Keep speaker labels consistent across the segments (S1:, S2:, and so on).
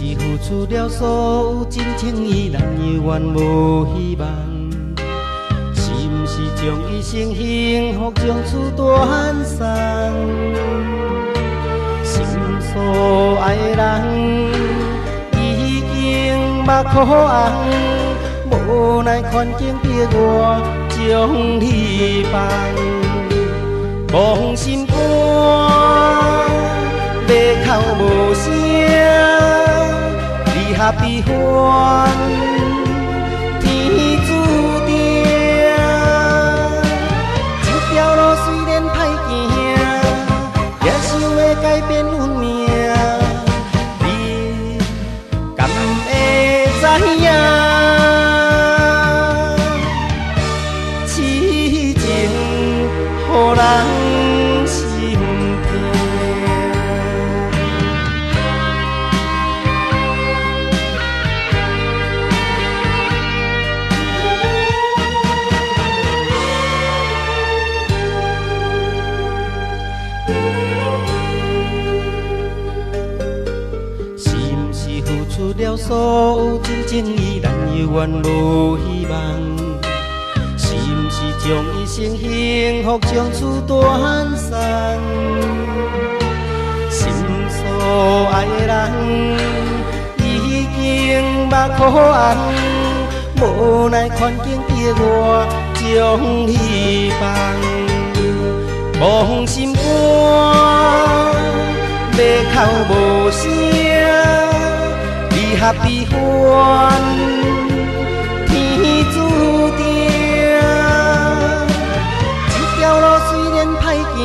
S1: 是付出了所有真情，依然犹原无希望？是毋是将一生幸福将此断送？心所爱的人已经目眶红，无奈环境逼我将你放，望心肝，要哭无声，离合悲欢，天注定。这条路虽然歹行，也想要改变运命，你敢会知影？痴情予人心痛。是毋是付出了所有真情，依然犹原无希望？是毋是将一生幸福将此断送？心所爱的人已经目眶红，无奈环境逼我将你放，望心肝，要哭无声，离合悲欢，天注定。这条路虽然歹行，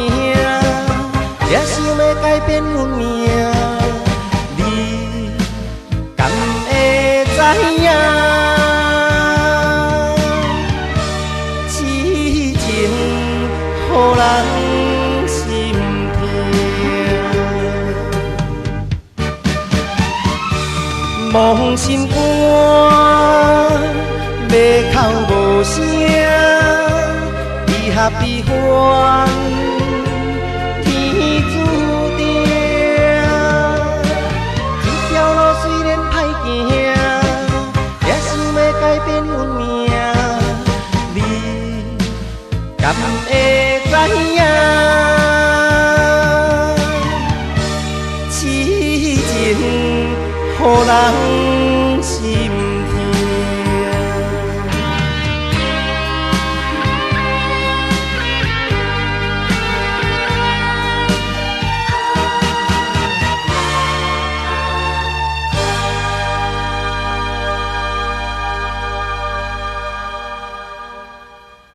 S1: 也想要改变运命，你敢会知影？痴情予人心痛，望心肝，要哭无声，离合悲欢，天注定。这条路虽然歹行，也想要改变运命，你敢会知影？痴情予人